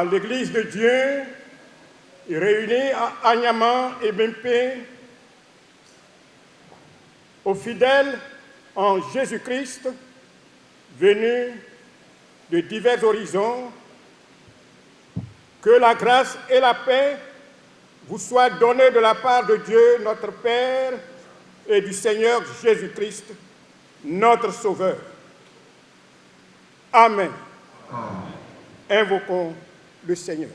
à l'Église de Dieu réunie à Anyama et Bempé, aux fidèles en Jésus-Christ venus de divers horizons, que la grâce et la paix vous soient données de la part de Dieu, notre Père, et du Seigneur Jésus-Christ, notre Sauveur. Amen. Amen. Invoquons le Seigneur.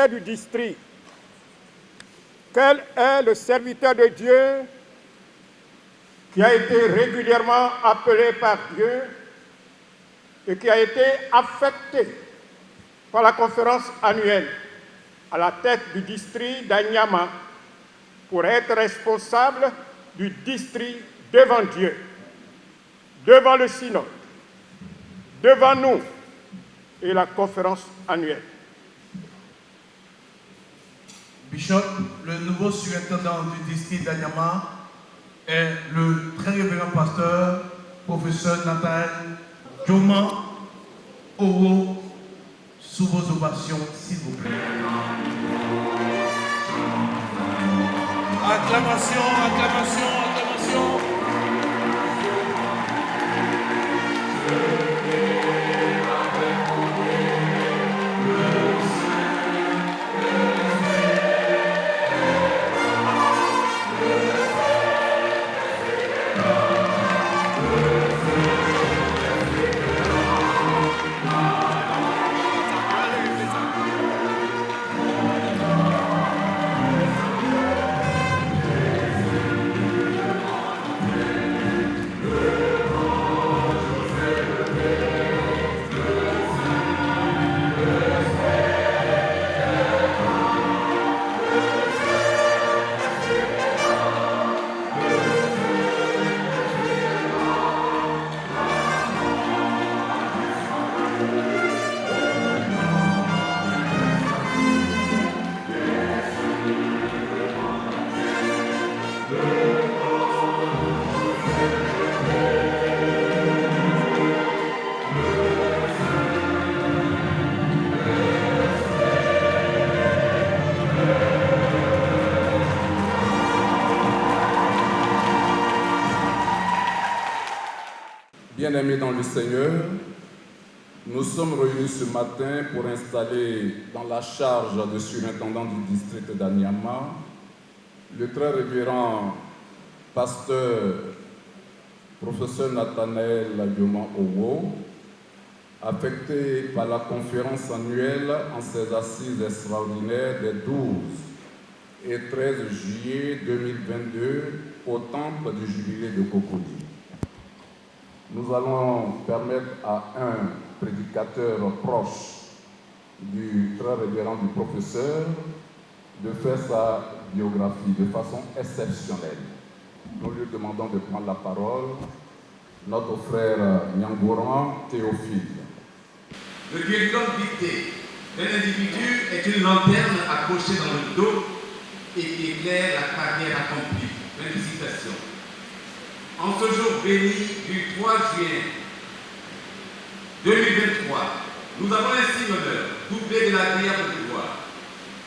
secrétaire du district, quel est le serviteur de Dieu qui a été régulièrement appelé par Dieu et qui a été affecté par la conférence annuelle à la tête du district d'Anyama pour être responsable du district devant Dieu, devant le synode, devant nous et la conférence annuelle. Bishop, le nouveau surintendant du district d'Anyama est le très révérend pasteur, professeur Nathanaël Joma Owo, sous vos ovations, s'il vous plaît. Acclamation, acclamation, acclamation. Bien-aimés dans le Seigneur, nous sommes réunis ce matin pour installer dans la charge de surintendant du district d'Anyama le très révérend pasteur professeur Nathanaël Joma Owo, affecté par la conférence annuelle en ses assises extraordinaires des 12 et 13 juillet 2022 au temple du jubilé de Cocody. Nous allons permettre à un prédicateur proche du très révérend du professeur de faire sa biographie de façon exceptionnelle. Nous lui demandons de prendre la parole, notre frère Nyangouran Théophile. Le curriculum dicté d'un individu est une lanterne accrochée dans le dos et qui éclaire la carrière accomplie. Fin de citation. En ce jour béni du 3 juin 2023, nous avons ainsi l'honneur, doublé de l'agréable pouvoir,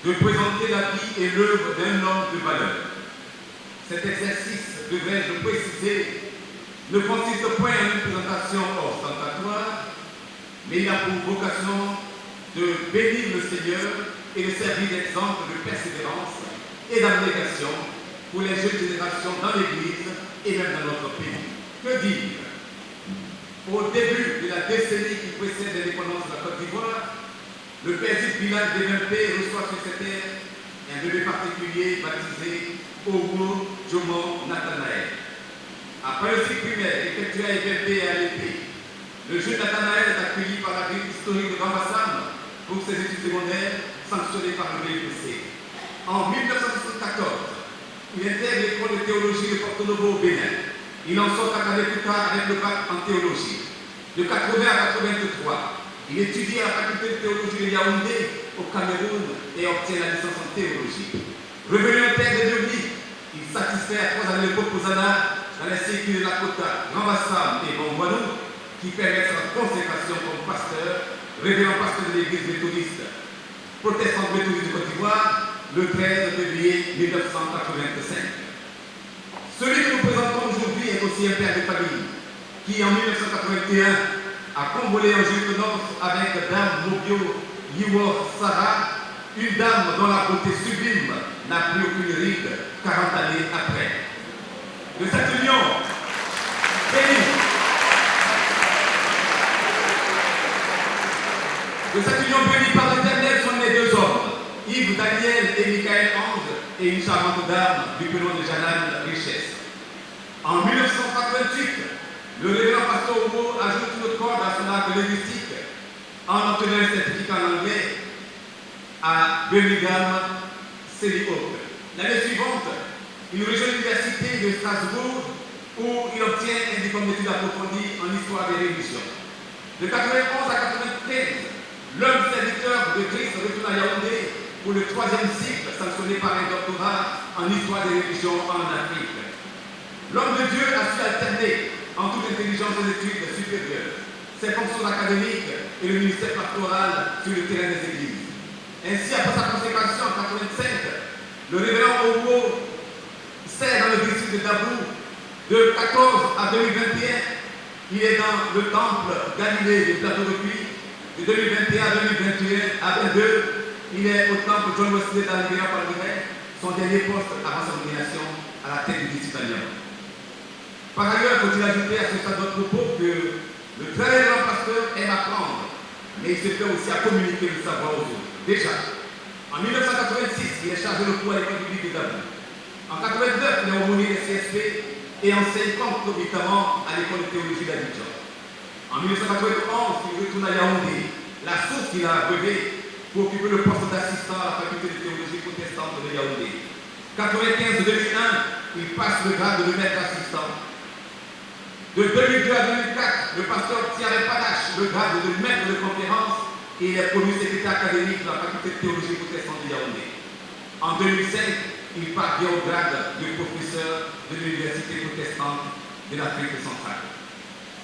de présenter la vie et l'œuvre d'un homme de valeur. Cet exercice, devrais-je préciser, ne consiste point en une présentation ostentatoire, mais il a pour vocation de bénir le Seigneur et de servir d'exemple de persévérance et d'abnégation pour les jeunes générations dans l'Église et même dans notre pays. Que dire? Au début de la décennie qui précède l'indépendance de la Côte d'Ivoire, le paisible village d'Evempé reçoit sur cette terre un bébé particulier baptisé Owo Jomo Nathanaël. Après le cycle primaire effectué à Evempé et à l'épée, le jeune Nathanaël est accueilli par la ville historique de Grand-Bassam pour ses études secondaires sanctionnées par le BPC. En 1974, il intègre l'école de théologie de Porto Novo au Bénin. Il en sort à Calcutta avec le bac en théologie. De 80 à 83, il étudie à la faculté de théologie de Yaoundé au Cameroun et obtient la licence en théologie. Revenu en terre de Dieu, il satisfait à 3 années de proposana dans les circuits de Lakota, Grand-Bassam et Bongwanou, qui permettent sa consécration comme pasteur, révérend pasteur de l'église méthodiste protestante méthodiste de Côte d'Ivoire, le 13 février 1985. Celui que nous présentons aujourd'hui est aussi un père de famille qui, en 1981, a convolé en Juifs Nord avec Dame Mobio Yiwor Sarah, une dame dont la beauté sublime n'a plus aucune ride 40 années après. De cette union bénie, par l'Éternel sont nés 2 hommes, Daniel et Michael Ange et une charmante dame du prénom de Jeanne Richesse. En 1988, le révérend pasteur Oumo ajoute une corde à son arc linguistique en obtenant un certificat en anglais à Birmingham, City Oak. L'année suivante, il rejoint l'université de Strasbourg où il obtient un diplôme d'études approfondies en histoire des religions. De 91 à 95, l'homme serviteur de Christ retourne à Yaoundé pour le 3e cycle sanctionné par un doctorat en histoire des religions en Afrique. L'homme de Dieu a su alterner en toute intelligence des études supérieures, ses fonctions académiques et le ministère pastoral sur le terrain des églises. Ainsi, après sa consécration en 1985, le révérend Oumo sert dans le district de Dabou de 14 à 2021. Il est dans le temple Galilée du plateau de Puy. De 2021 à 2022, il est au temple John Wesley dans le Palmyre, son dernier poste avant sa nomination à la tête du district d'Aniama. Par ailleurs, faut-il ajouter à ce stade de propos que le très révérend pasteur aime apprendre, mais il se fait aussi à communiquer le savoir aux autres. Déjà, en 1986, il est chargé de cours à l'école publique de Dabou. En 1989, il est aumônier des CSP et enseigne concomitamment à l'école de théologie d'Abidjan. En 1991, il retourne à Yaoundé, la source qu'il a brevet pour occuper le poste d'assistant à la faculté de théologie protestante de Yaoundé. 1995-2001, il passe le grade de maître assistant. De 2002 à 2004, le pasteur Thierry Panache le grade de maître de conférence et il est promu secrétaire académique de la faculté de théologie protestante de Yaoundé. En 2005, il parvient au grade de professeur de l'université protestante de l'Afrique centrale.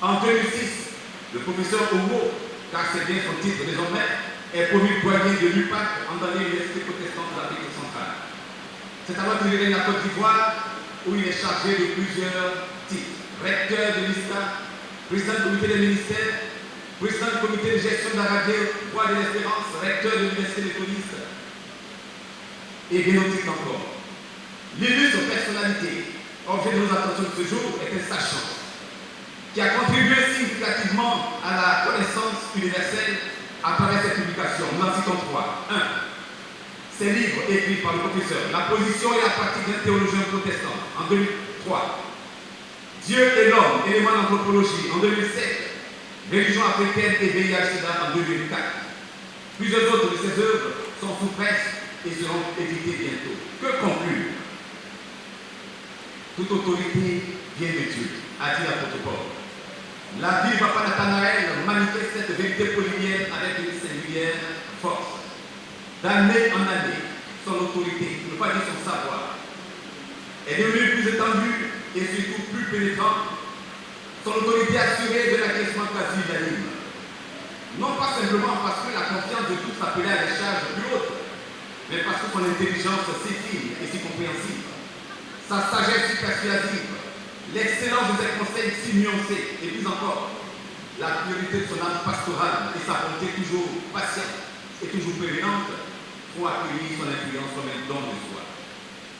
En 2006, le professeur Oumo, car c'est bien son titre désormais, est promu douanier de l'UPAC dans l'université protestante de l'Afrique centrale. C'est alors qu'il règne la Côte d'Ivoire où il est chargé de plusieurs titres. Recteur de l'ISTA, président du comité des ministères, président du comité de gestion de la radio Voix de l'Espérance, recteur de l'université méthodiste et bien d'autres titres encore. L'illustre personnalité, objet de nos attentions de ce jour, est un sachant qui a contribué significativement à la connaissance universelle à travers cette publication. Nous en citons 3. 1. Ses livres écrits par le professeur La position et la pratique d'un théologien protestant en 2003. Dieu et l'homme, éléments d'anthropologie en 2007. Religion africaine et VIH/SIDA en 2004. Plusieurs autres de ses œuvres sont sous presse et seront éditées bientôt. Que conclure? Toute autorité vient de Dieu, a dit l'apôtre Paul. La vie du papa Nathanaël manifeste cette vérité polynienne avec une singulière force. D'année en année, son autorité, pour ne pas dire son savoir, est devenue plus étendue et surtout plus pénétrante. Son autorité assurée de l'acquiescement quasi unanime. Non pas simplement parce que la confiance de tous s'appelait à des charges plus hautes, mais parce que son intelligence si fine et si compréhensible, sa sagesse si persuasive, l'excellence de ses conseils si nuancés, et plus encore, la priorité de son âme pastorale et sa bonté toujours patiente et toujours prévenante font accueillir son influence comme un don de soi.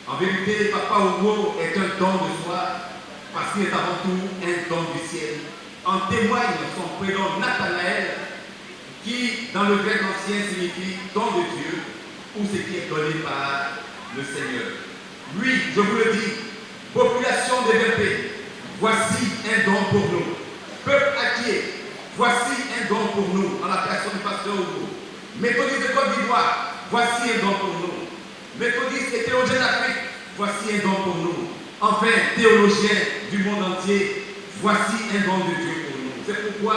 En vérité, Papa Oumo est un don de soi parce qu'il est avant tout un don du ciel. En témoigne son prénom Nathanaël qui, dans le grec ancien, signifie don de Dieu ou ce qui est donné par le Seigneur. Oui, je vous le dis, population de VP, voici un don pour nous. Peuple acquier, voici un don pour nous, en la personne du pasteur Oumo. Méthodiste de Côte d'Ivoire, voici un don pour nous. Méthodiste et théologien d'Afrique, voici un don pour nous. Enfin, théologien du monde entier, voici un don de Dieu pour nous. C'est pourquoi,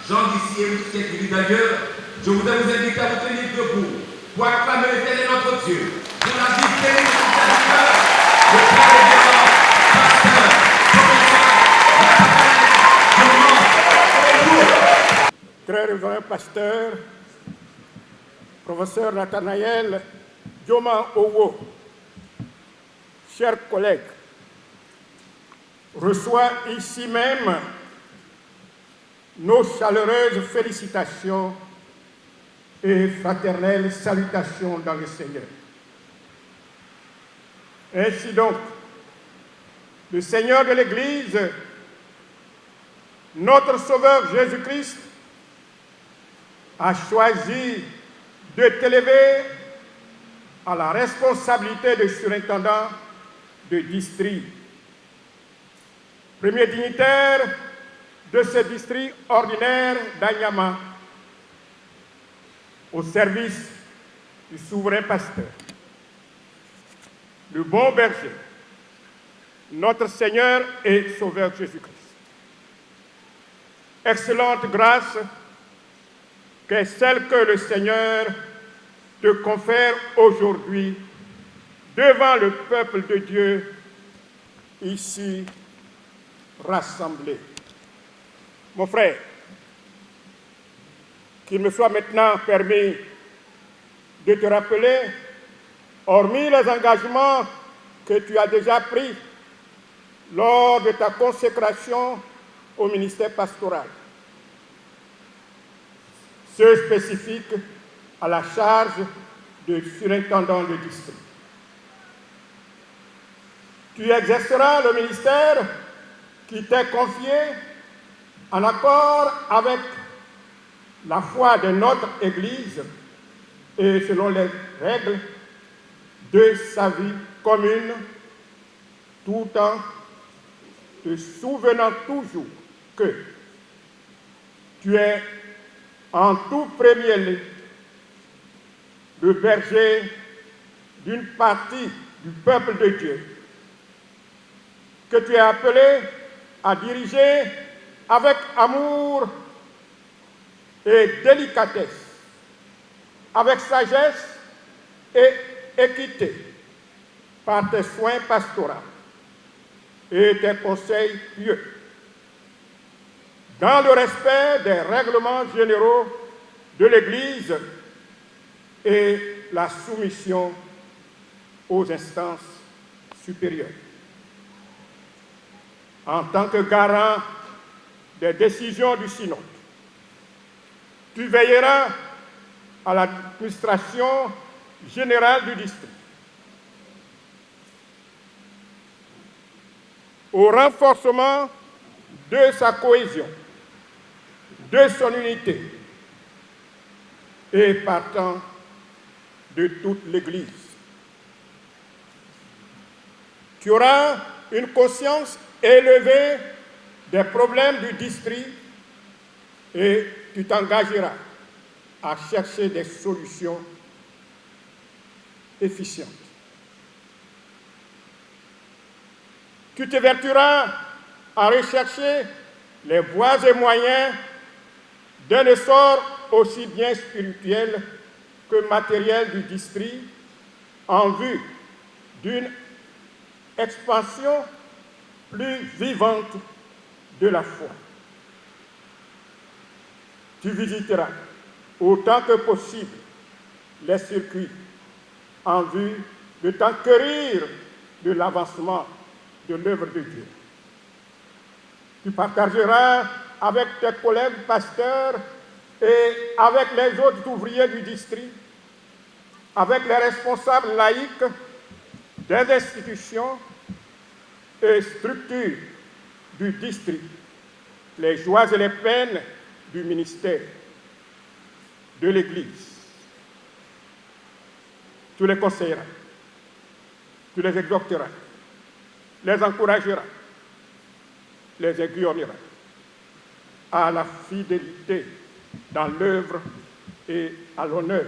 Jean d'ici et vous qui êtes venus d'ailleurs, je voudrais vous inviter à vous tenir debout pour acclamer l'Éternel notre Dieu, pour la victoire de notre Seigneur, le très révérend pasteur, Très révérend pasteur, professeur Nathanaël Dioma Owo, chers collègues, reçoit ici même nos chaleureuses félicitations et fraternelles salutations dans le Seigneur. Ainsi donc, le Seigneur de l'Église, notre Sauveur Jésus-Christ, a choisi de t'élever à la responsabilité de surintendant de district. Premier dignitaire de ce district ordinaire d'Anyama, au service du souverain pasteur, le bon berger, notre Seigneur et Sauveur Jésus-Christ. Excellente grâce qu'est celle que le Seigneur te confère aujourd'hui devant le peuple de Dieu ici rassemblé. Mon frère, qu'il me soit maintenant permis de te rappeler, hormis les engagements que tu as déjà pris lors de ta consécration au ministère pastoral, ceux spécifiques à la charge de surintendant de district. Tu exerceras le ministère qui t'est confié en accord avec la foi de notre Église et selon les règles de sa vie commune, tout en te souvenant toujours que tu es en tout premier lieu le berger d'une partie du peuple de Dieu, que tu es appelé à diriger avec amour et délicatesse, avec sagesse et équité, par tes soins pastoraux et tes conseils pieux, dans le respect des règlements généraux de l'Église et la soumission aux instances supérieures. En tant que garant des décisions du synode, tu veilleras à l'administration générale du district, au renforcement de sa cohésion, de son unité et partant de toute l'Église. Tu auras une conscience élevée des problèmes du district et tu t'engageras à chercher des solutions efficientes. Tu t'évertueras à rechercher les voies et moyens d'un essor aussi bien spirituel que matériel du district en vue d'une expansion plus vivante de la foi. Tu visiteras autant que possible les circuits en vue de t'enquérir de l'avancement de l'œuvre de Dieu. Tu partageras avec tes collègues pasteurs et avec les autres ouvriers du district, avec les responsables laïcs des institutions et structures du district, les joies et les peines du ministère, de l'Église. Tu les conseilleras, tu les exhorteras, les encourageras, les aiguillonneras à la fidélité dans l'œuvre et à l'honneur.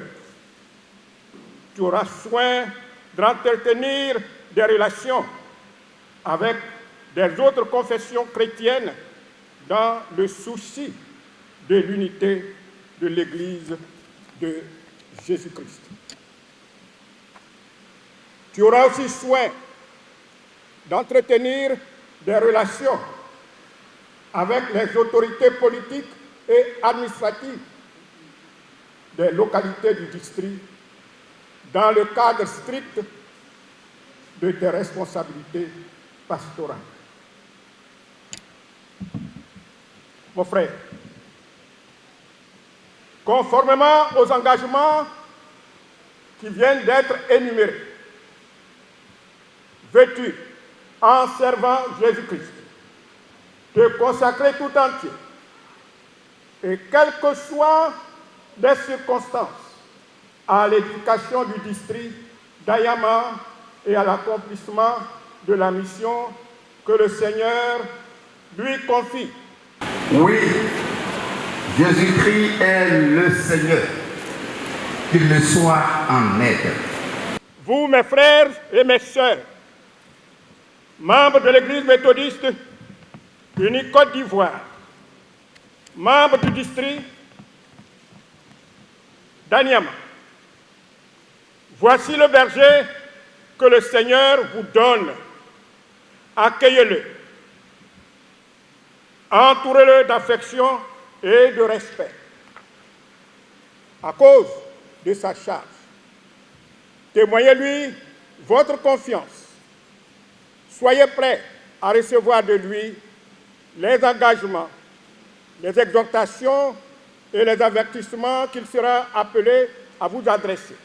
Tu auras soin d'entretenir des relations avec des autres confessions chrétiennes dans le souci de l'unité de l'Église de Jésus-Christ. Tu auras aussi soin d'entretenir des relations avec les autorités politiques et administratives des localités du district dans le cadre strict de tes responsabilités pastorales. Mon frère, conformément aux engagements qui viennent d'être énumérés, veux-tu, en servant Jésus-Christ, te consacrer tout entier et quelles que soient les circonstances à l'éducation du district d'Ayama et à l'accomplissement de la mission que le Seigneur lui confie. Oui, Jésus-Christ est le Seigneur. Qu'il me soit en aide. Vous, mes frères et mes sœurs, membres de l'Église méthodiste unie Côte d'Ivoire, membres du district d'Anyama, voici le berger que le Seigneur vous donne. Accueillez-le, entourez-le d'affection et de respect. À cause de sa charge, témoignez-lui votre confiance. Soyez prêts à recevoir de lui les engagements, les exhortations et les avertissements qu'il sera appelé à vous adresser.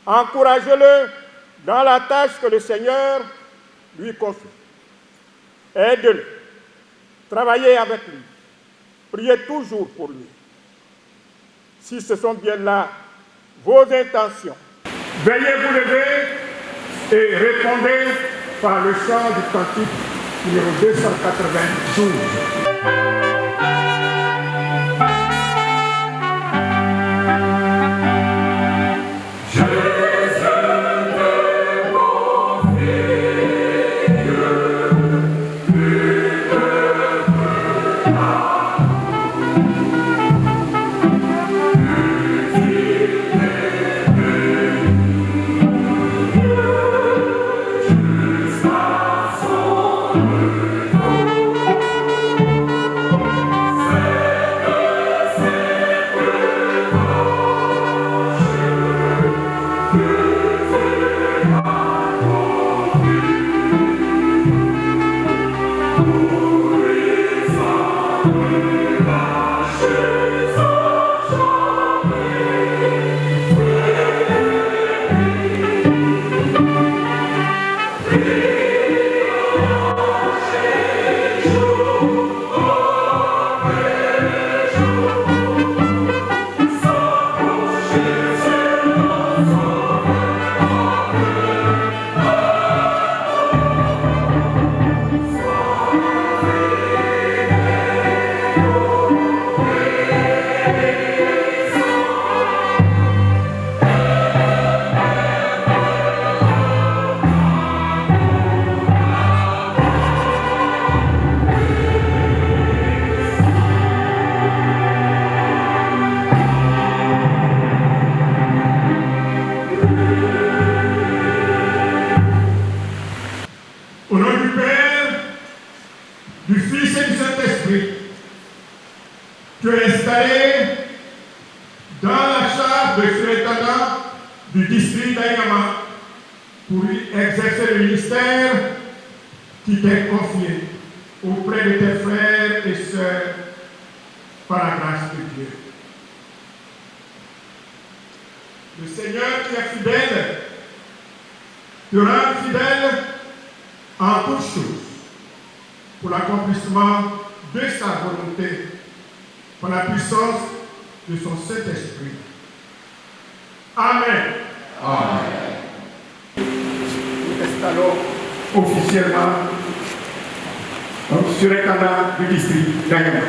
Encouragez-le dans la tâche que le Seigneur lui confie. Aidez-le, travaillez avec lui, priez toujours pour lui. Si ce sont bien là vos intentions, veuillez vous lever et répondez par le chant du cantique numéro 292. Au nom du Père, du Fils et du Saint-Esprit, tu es installé dans la charge de surintendant du district d'Anyama pour exercer le ministère qui t'est confié auprès de tes frères et sœurs par la grâce de Dieu. Le Seigneur qui est fidèle te rend fidèle en toutes choses pour l'accomplissement de sa volonté par la puissance de son Saint-Esprit. Amen. Amen. Nous installons officiellement surintendant du district d'Anyama.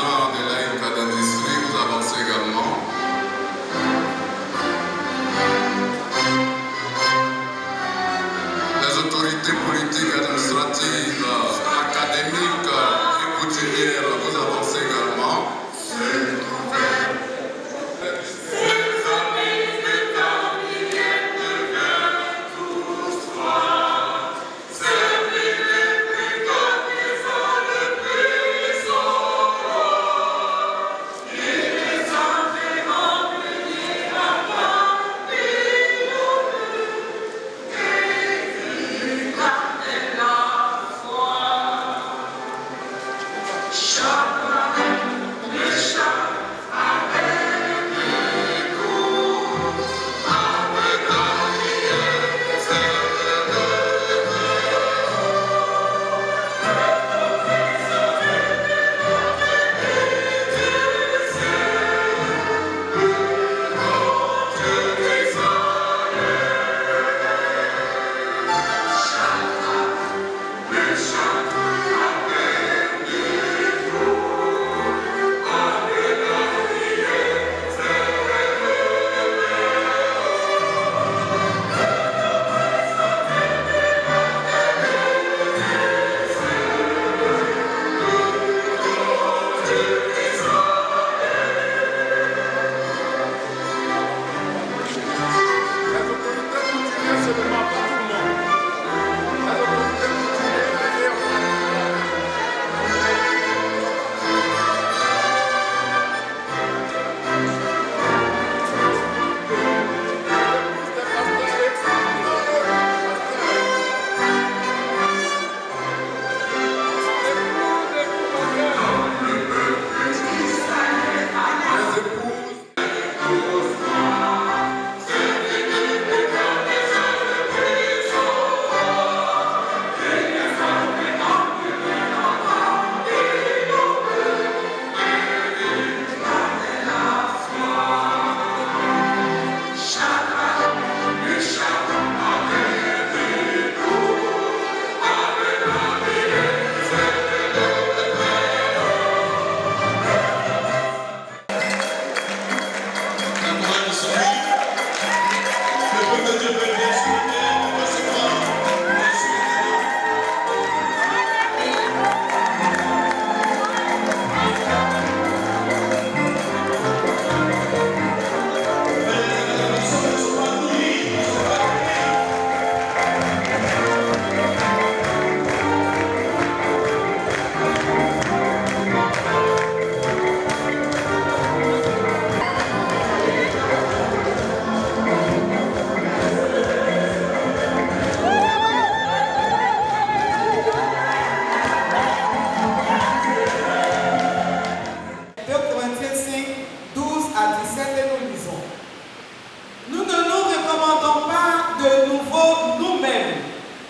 président de l'AICA d'industrie, vous avancez également. Les autorités politiques, administratives, académiques et coutumières, vous avancez également.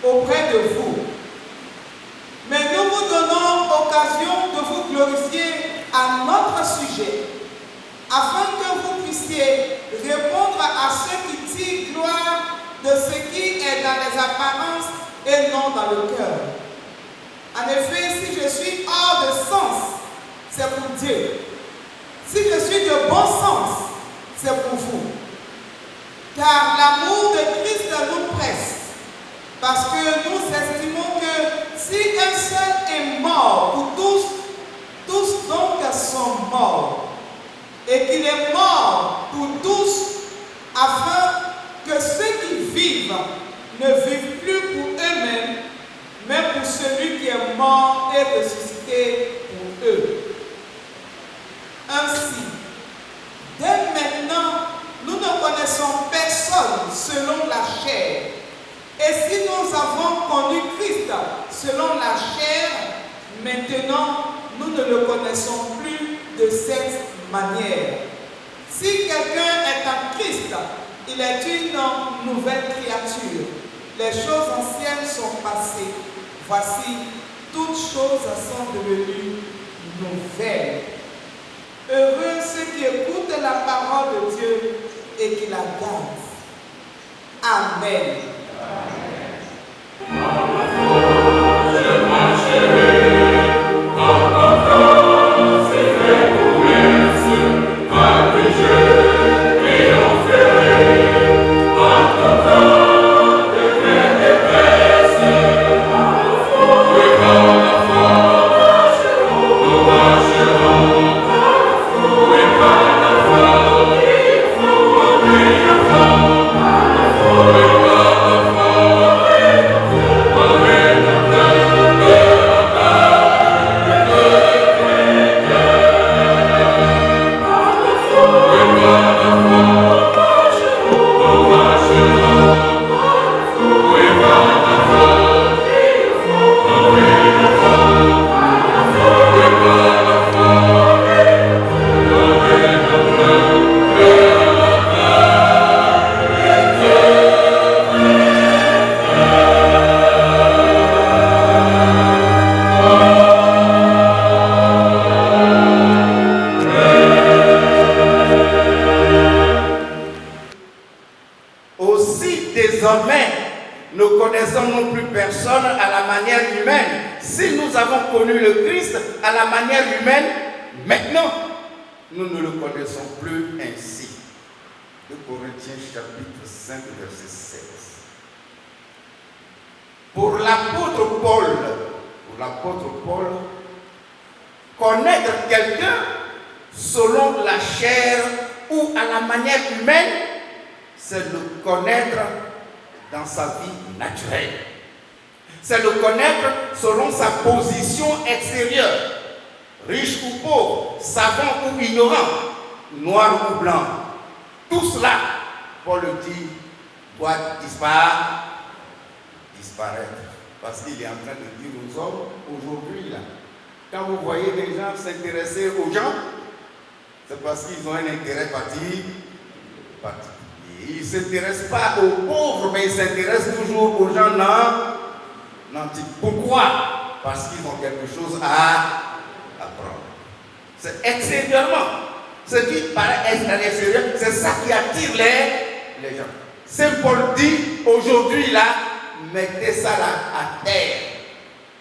auprès de vous. Mais nous vous donnons occasion de vous glorifier à notre sujet, afin que vous puissiez répondre à ceux qui tirent gloire de ce qui est dans les apparences et non dans le cœur. En effet, si je suis hors de sens, c'est pour Dieu. Si je suis de bon sens, c'est pour vous. Car l'amour de Christ nous presse, parce que nous estimons que si un seul est mort pour tous, tous donc sont morts, et qu'il est mort pour tous, afin que ceux qui vivent ne vivent plus pour eux-mêmes, mais pour celui qui est mort et ressuscité pour eux. Ainsi, dès maintenant, nous ne connaissons personne selon la chair. Et si nous avons connu Christ selon la chair, maintenant, nous ne le connaissons plus de cette manière. Si quelqu'un est en Christ, il est une nouvelle créature. Les choses anciennes sont passées. Voici, toutes choses sont devenues nouvelles. Heureux ceux qui écoutent la parole de Dieu et qui la gardent. Amen. Je marcherai en désormais, nous connaissons non plus personne à la manière humaine. Si nous avons connu le Christ à la manière humaine, maintenant, nous ne le connaissons plus ainsi. 2 Corinthiens chapitre 5, verset 16. Pour l'apôtre Paul, connaître quelqu'un selon la chair ou à la manière humaine, c'est le connaître dans sa vie naturelle. C'est le connaître selon sa position extérieure, riche ou pauvre, savant ou ignorant, noir ou blanc. Tout cela, Paul dit, doit disparaître. Parce qu'il est en train de dire aux hommes, aujourd'hui, là, quand vous voyez des gens s'intéresser aux gens, c'est parce qu'ils ont un intérêt particulier. Ils ne s'intéressent pas aux pauvres, mais ils s'intéressent toujours aux gens nantis. Pourquoi? Parce qu'ils ont quelque chose à apprendre. C'est extérieurement. Ce qui paraît être à l'extérieur, c'est ça qui attire les gens. Saint Paul dit, aujourd'hui là, mettez ça là à terre.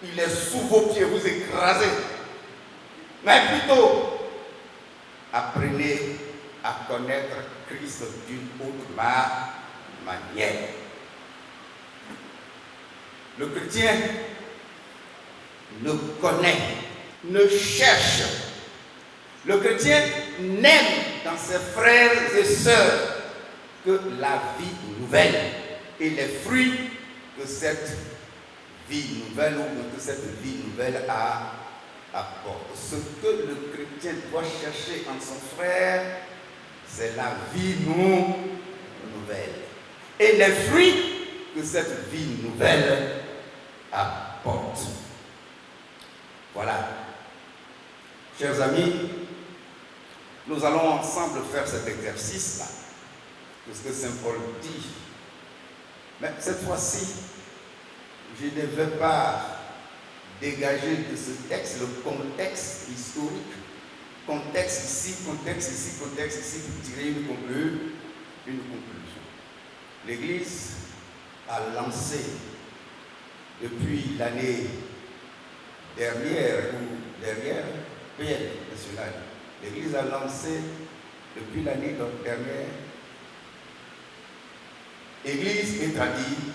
Il est sous vos pieds, vous écrasez. Mais plutôt, apprenez à connaître Christ d'une autre manière. Le chrétien ne connaît, ne cherche. Le chrétien n'aime dans ses frères et sœurs que la vie nouvelle et les fruits que cette vie nouvelle ou que cette vie nouvelle apporte. Ce que le chrétien doit chercher en son frère, c'est la vie nouvelle. Et les fruits que cette vie nouvelle apporte. Voilà. Chers amis, nous allons ensemble faire cet exercice-là, ce que Saint Paul dit. Mais cette fois-ci, je ne vais pas dégager de ce texte le contexte historique. Contexte ici, contexte ici, contexte ici, pour tirer une conclusion. L'Église a lancé depuis l'année dernière, PL nationale, l'Église a lancé depuis l'année dernière Église et tradition.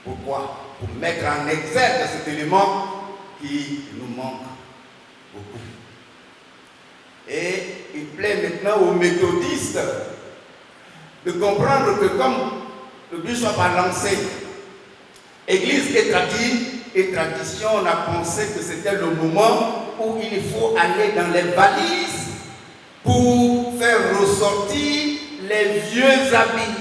Pourquoi? Pour mettre en exergue cet élément qui nous manque beaucoup. Et il plaît maintenant aux méthodistes de comprendre que comme le bishop a lancé Église et tradition, on a pensé que c'était le moment où il faut aller dans les valises pour faire ressortir les vieux habits,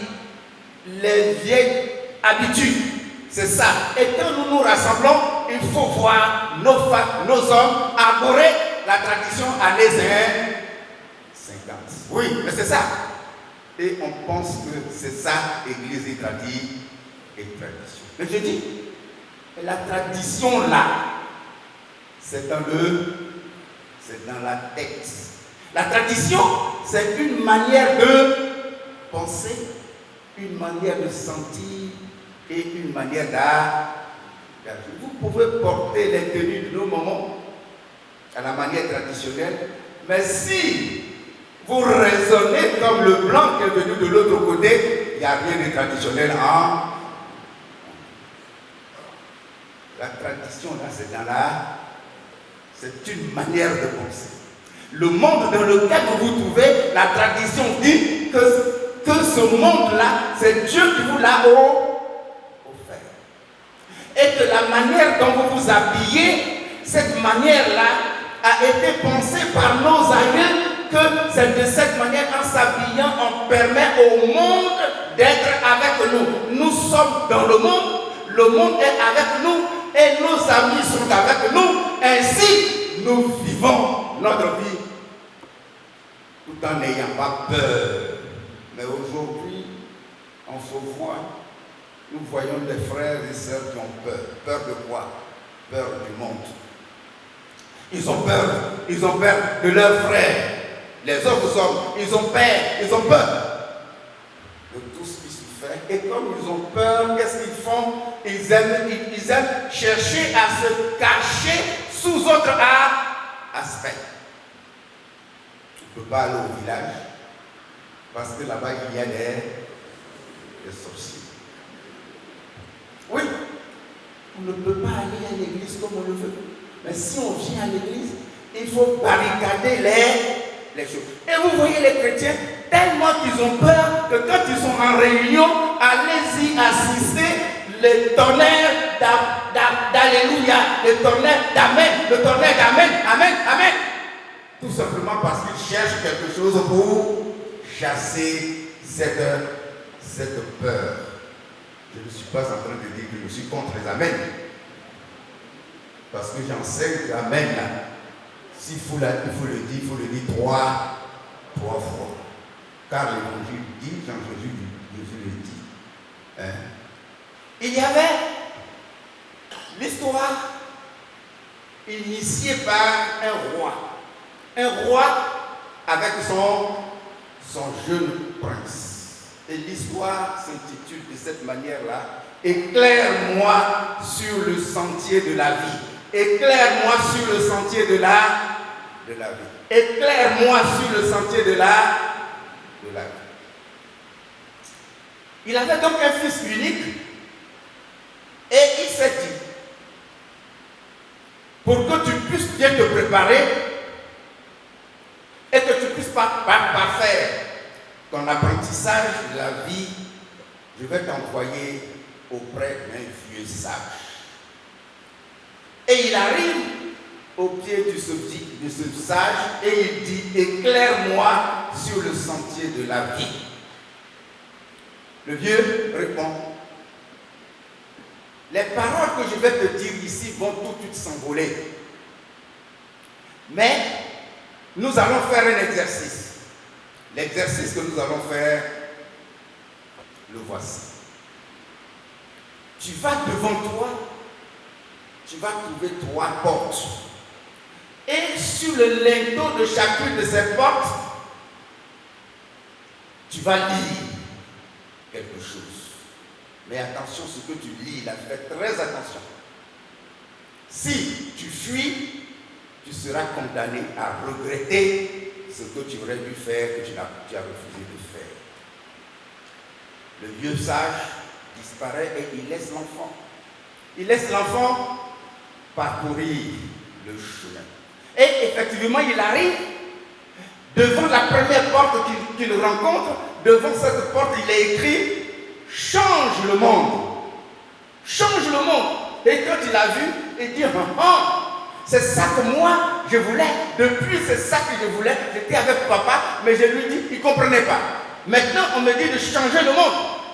les vieilles habitudes. C'est ça. Et quand nous nous rassemblons, il faut voir nos femmes, nos hommes arborer la tradition années 50. Oui, mais c'est ça. Et on pense que c'est ça, Église et tradition. Mais je dis, la tradition là, c'est dans la tête. La tradition, c'est une manière de penser, une manière de sentir et une manière d'agir. Vous pouvez porter les tenues de nos moments à la manière traditionnelle, mais si vous raisonnez comme le blanc qui est venu de l'autre côté, il n'y a rien de traditionnel en. La tradition là, c'est une manière de penser. Le monde dans lequel vous vous trouvez, la tradition dit que ce monde-là, c'est Dieu qui vous l'a offert. Et que la manière dont vous vous habillez, cette manière-là a été pensée par nos aïeux, que c'est de cette manière, en s'habillant, on permet au monde d'être avec nous. Nous sommes dans le monde est avec nous, et nos amis sont avec nous. Ainsi, nous vivons notre vie tout en n'ayant pas peur. Mais aujourd'hui, on se voit, nous voyons des frères et sœurs qui ont peur. Peur de quoi? Peur du monde. Ils ont peur de leurs frères. Les autres hommes, ils ont peur. de tout ce qui se fait. Et comme ils ont peur, qu'est-ce qu'ils font? Ils aiment chercher à se cacher sous autre aspect. On ne peut pas aller au village parce que là-bas il y a des sorciers. Oui, on ne peut pas aller à l'église comme on le veut. Mais si on vient à l'église, il faut barricader les choses. Et vous voyez les chrétiens, tellement qu'ils ont peur que quand ils sont en réunion, allez-y assister le tonnerre d'alléluia, le tonnerre d'amen, le tonnerre d'amen, amen, amen. Tout simplement parce qu'ils cherchent quelque chose pour chasser cette peur. Je ne suis pas en train de dire que je suis contre les amens. Parce que j'enseigne que amen, s'il faut le dire, il faut le dire trois fois. Car l'évangile dit, Jésus le dit. Hein? Il y avait l'histoire initiée par un roi. Un roi avec son jeune prince. Et l'histoire s'intitule de cette manière-là. Éclaire-moi sur le sentier de la vie. Éclaire-moi sur le sentier de la vie. Éclaire-moi sur le sentier de la vie. Il avait donc un fils unique et il s'est dit, pour que tu puisses bien te préparer et que tu puisses parfaire ton apprentissage de la vie, je vais t'envoyer auprès d'un vieux sage. Et il arrive au pied de ce sage et il dit, éclaire-moi sur le sentier de la vie. Le vieux répond, les paroles que je vais te dire ici vont tout de suite s'envoler. Mais nous allons faire un exercice. L'exercice que nous allons faire, le voici. Tu vas devant toi, tu vas trouver 3 portes. Et sur le linteau de chacune de ces portes, tu vas lire quelque chose. Mais attention, ce que tu lis, là, fais très attention. Si tu fuis, tu seras condamné à regretter ce que tu aurais dû faire, que tu as refusé de faire. Le vieux sage disparaît et il laisse l'enfant. Il laisse l'enfant parcourir le chemin. Et effectivement, il arrive devant la première porte qu'il rencontre. Devant cette porte, il est écrit « Change le monde ». Change le monde. Et quand il a vu, il dit « c'est ça que moi, je voulais. Depuis, c'est ça que je voulais. J'étais avec papa, mais je lui dis, il ne comprenait pas. Maintenant, on me dit de changer le monde.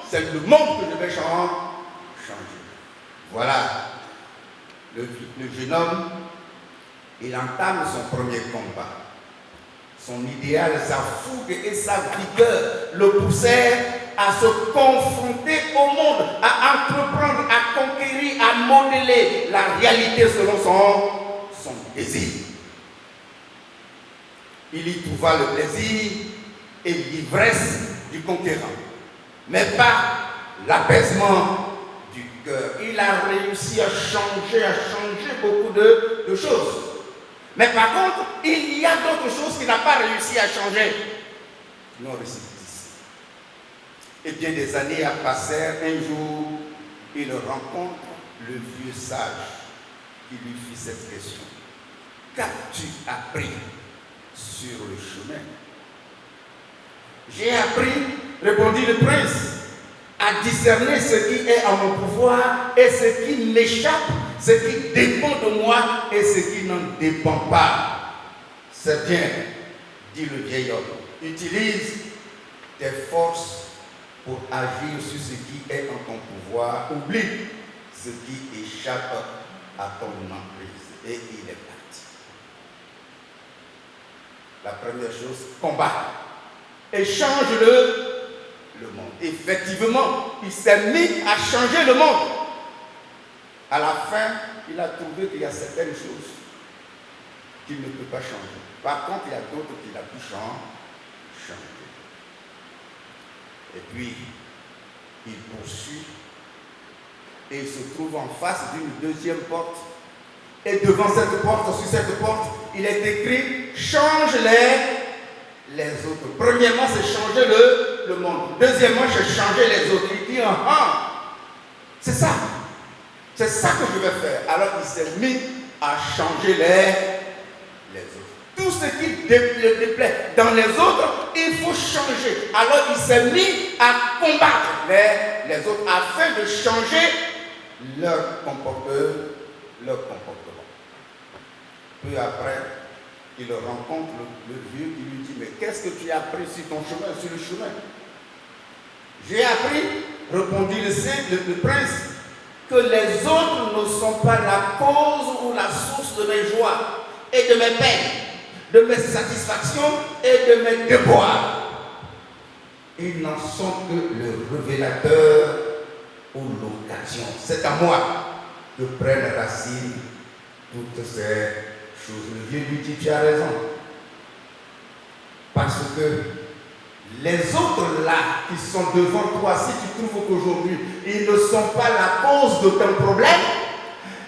C'est le monde que je vais changer. Voilà. Le jeune homme, il entame son premier combat. Son idéal, sa fougue et sa vigueur le poussèrent à se confronter au monde, à entreprendre, à conquérir, à modeler la réalité selon son désir. Il y trouva le plaisir et l'ivresse du conquérant, mais pas l'apaisement du cœur. Il a réussi à changer beaucoup de choses. Mais par contre, il y a d'autres choses qu'il n'a pas réussi à changer. Non, et bien des années passèrent. Un jour, il rencontre le vieux sage qui lui fit cette question. Qu'as-tu appris sur le chemin? J'ai appris, répondit le prince, à discerner ce qui est en mon pouvoir et ce qui m'échappe, ce qui dépend de moi et ce qui n'en dépend pas. C'est bien, dit le vieil homme. Utilise tes forces pour agir sur ce qui est en ton pouvoir. Oublie ce qui échappe à ton emprise. Et il est parti. La première chose, combat. Et change le monde. Effectivement, il s'est mis à changer le monde. À la fin, il a trouvé qu'il y a certaines choses qu'il ne peut pas changer. Par contre, il y a d'autres qu'il a pu changer. Et puis, il poursuit et il se trouve en face d'une deuxième porte. Et devant cette porte, sur cette porte, il est écrit « Change les autres ». Premièrement, c'est changer le monde. Deuxièmement, c'est changer les autres. Il dit c'est ça. C'est ça que je vais faire. Alors, il s'est mis à changer les autres. Tout ce qui le déplaît dans les autres, il faut changer. Alors, il s'est mis à combattre les autres afin de changer leur comportement. Peu après, il rencontre le vieux qui lui dit « Mais qu'est-ce que tu as appris sur ton chemin, sur le chemin ?» « J'ai appris, répondit le prince, que les autres ne sont pas la cause ou la source de mes joies et de mes peines, de mes satisfactions et de mes déboires. Ils n'en sont que le révélateur ou l'occasion. C'est à moi que prennent racine toutes ces choses. » Le vieux lui dit, tu as raison. Parce que les autres là qui sont devant toi, si tu trouves qu'aujourd'hui, ils ne sont pas la cause de ton problème,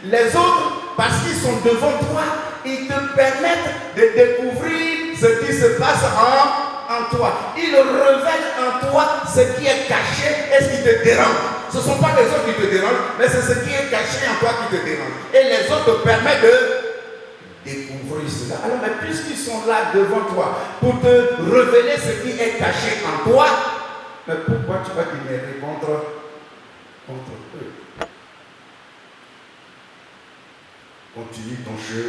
les autres, parce qu'ils sont devant toi, ils te permettent de découvrir ce qui se passe en toi. Ils révèlent en toi ce qui est caché et ce qui te dérange. Ce ne sont pas les autres qui te dérangent, mais c'est ce qui est caché en toi qui te dérange. Et les autres te permettent de découvrir cela. Alors, mais puisqu'ils sont là devant toi pour te révéler ce qui est caché en toi, mais pourquoi tu vas t'énerver contre eux? Continue ton jeu.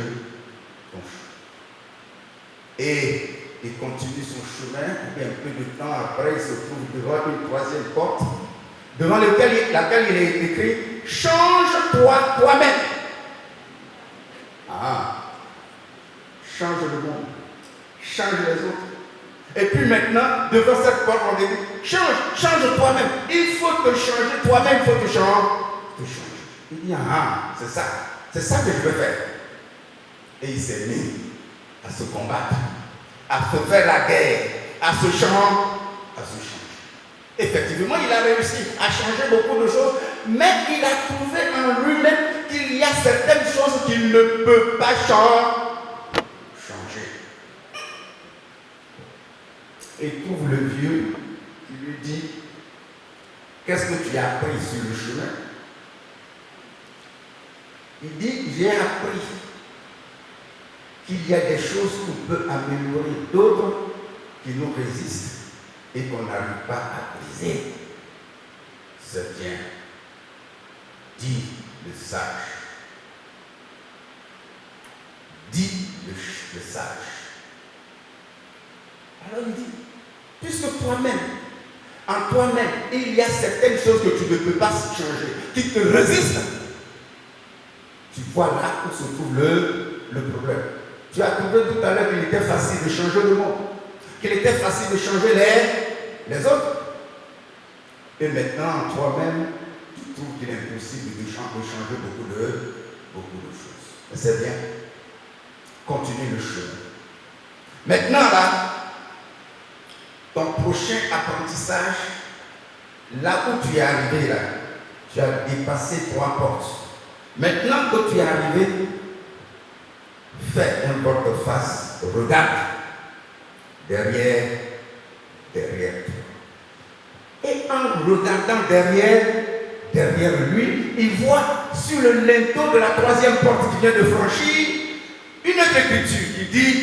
Et il continue son chemin, et un peu de temps après, il se trouve devant une troisième porte, devant laquelle il est écrit « Change-toi toi-même ». Change le monde, change les autres. Et puis maintenant, devant cette porte, on dit « Change toi-même ». Il faut te changer toi-même, il faut te changer. Il dit « c'est ça que je veux faire ». Et il s'est mis à se combattre, à se faire la guerre, à se changer. Effectivement, il a réussi à changer beaucoup de choses, mais il a trouvé en lui-même qu'il y a certaines choses qu'il ne peut pas changer. Et il trouve le vieux qui lui dit, qu'est-ce que tu as appris sur le chemin? Il dit, j'ai appris qu'il y a des choses qu'on peut améliorer, d'autres qui nous résistent et qu'on n'arrive pas à briser. C'est bien, dit le sage. Dit le sage. Alors il dit, puisque toi-même, en toi-même, il y a certaines choses que tu ne peux pas changer, qui te résistent, tu vois là où se trouve le problème. Tu as trouvé tout à l'heure qu'il était facile de changer le monde, qu'il était facile de changer les autres. Et maintenant, toi-même, tu trouves qu'il est impossible de changer beaucoup de choses. Mais c'est bien. Continue le chemin. Maintenant, là, ton prochain apprentissage, là où tu es arrivé, là, tu as dépassé 3 portes. Maintenant que tu es arrivé, fais un volte-face, regarde derrière toi. Et en regardant derrière lui, il voit sur le linteau de la 3e porte qu'il vient de franchir, une autre écriture qui dit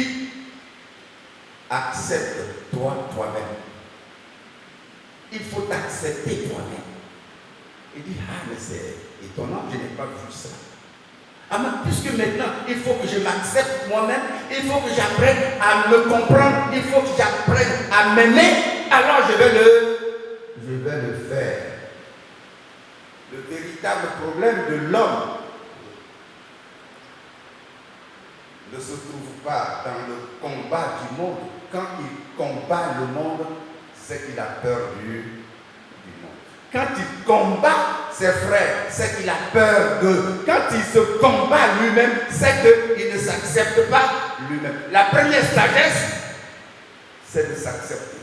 « Accepte-toi toi-même ». Il faut t'accepter toi-même. Il dit « Ah, mais c'est étonnant, je n'ai pas vu ça. Ah, mais puisque maintenant, il faut que je m'accepte moi-même, il faut que j'apprenne à me comprendre, il faut que j'apprenne à m'aimer, alors je vais le faire. » Le véritable problème de l'homme ne se trouve pas dans le combat du monde. Quand il combat le monde, c'est qu'il a peur du monde. Quand il combat ses frères, c'est qu'il a peur d'eux. Quand il se combat lui-même, c'est qu'il ne s'accepte pas lui-même. La première sagesse, c'est de s'accepter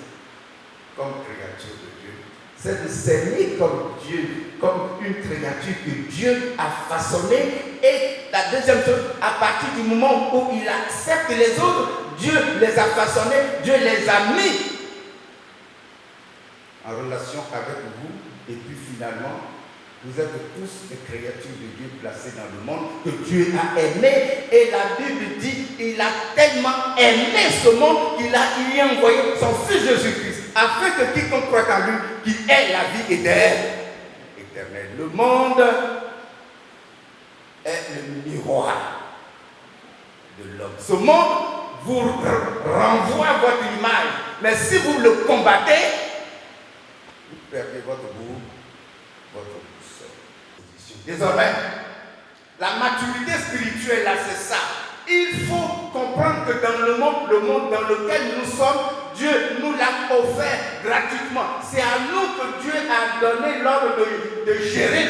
comme créature de Dieu. c'est de s'aimer comme Dieu, comme une créature que Dieu a façonnée. Et la deuxième chose, à partir du moment où il accepte les autres, Dieu les a façonnés, Dieu les a mis en relation avec vous. Et puis finalement, vous êtes tous des créatures de Dieu placées dans le monde que Dieu a aimé. Et la Bible dit, il a tellement aimé ce monde qu'il y a envoyé son Fils Jésus-Christ, afin que quiconque croit en lui, qu'il ait la vie éternelle. Le monde est le miroir de l'homme. Ce monde vous renvoie votre image. Mais si vous le combattez, vous perdez votre goût, votre boussole. Désormais, la maturité spirituelle, là, c'est ça. Il faut comprendre que dans le monde dans lequel nous sommes, Dieu nous l'a offert gratuitement. C'est à nous que Dieu a donné l'ordre de gérer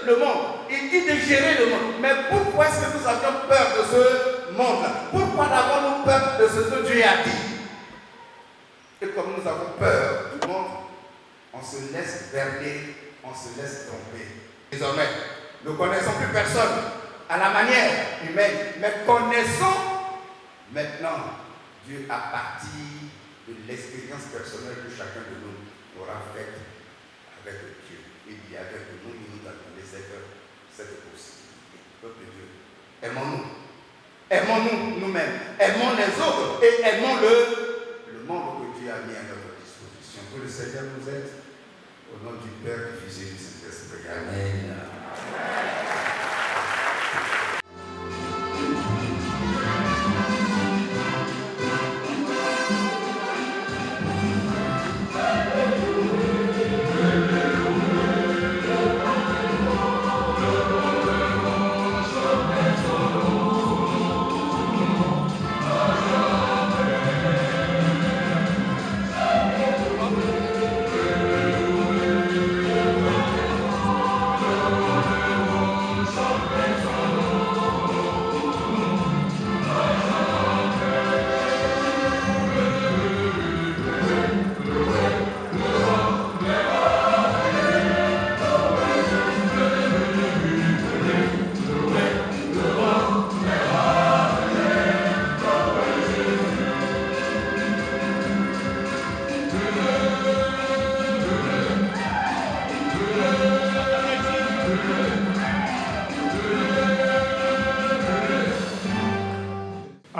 le monde. Il dit de gérer le monde. Mais pourquoi est-ce que nous avions peur de ce monde-là? Pourquoi avons-nous peur de ce que Dieu a dit? Et comme nous avons peur du monde, on se laisse berner, on se laisse tromper. Désormais, nous ne connaissons plus personne à la manière humaine, mais connaissons maintenant Dieu à partir de l'expérience personnelle que chacun de nous aura faite avec Dieu. Il y a avec nous, il nous a donné cette possibilité. Peuple de Dieu, aimons-nous. Aimons-nous nous-mêmes. Aimons les autres et aimons le monde que Dieu a mis à notre disposition. Que le Seigneur nous aide. Au nom du Père, du Fils et du Saint-Esprit. Amen.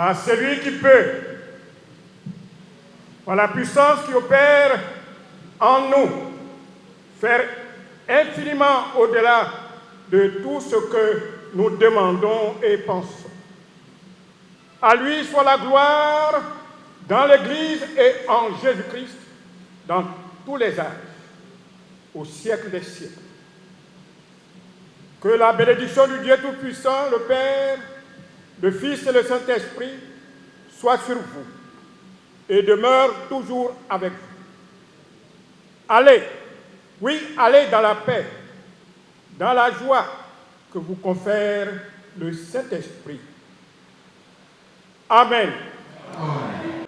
À celui qui peut, par la puissance qui opère en nous, faire infiniment au-delà de tout ce que nous demandons et pensons. À lui soit la gloire dans l'Église et en Jésus-Christ, dans tous les âges, au siècle des siècles. Que la bénédiction du Dieu Tout-Puissant, le Père, le Fils et le Saint-Esprit soient sur vous et demeurent toujours avec vous. Allez, oui, allez dans la paix, dans la joie que vous confère le Saint-Esprit. Amen. Amen.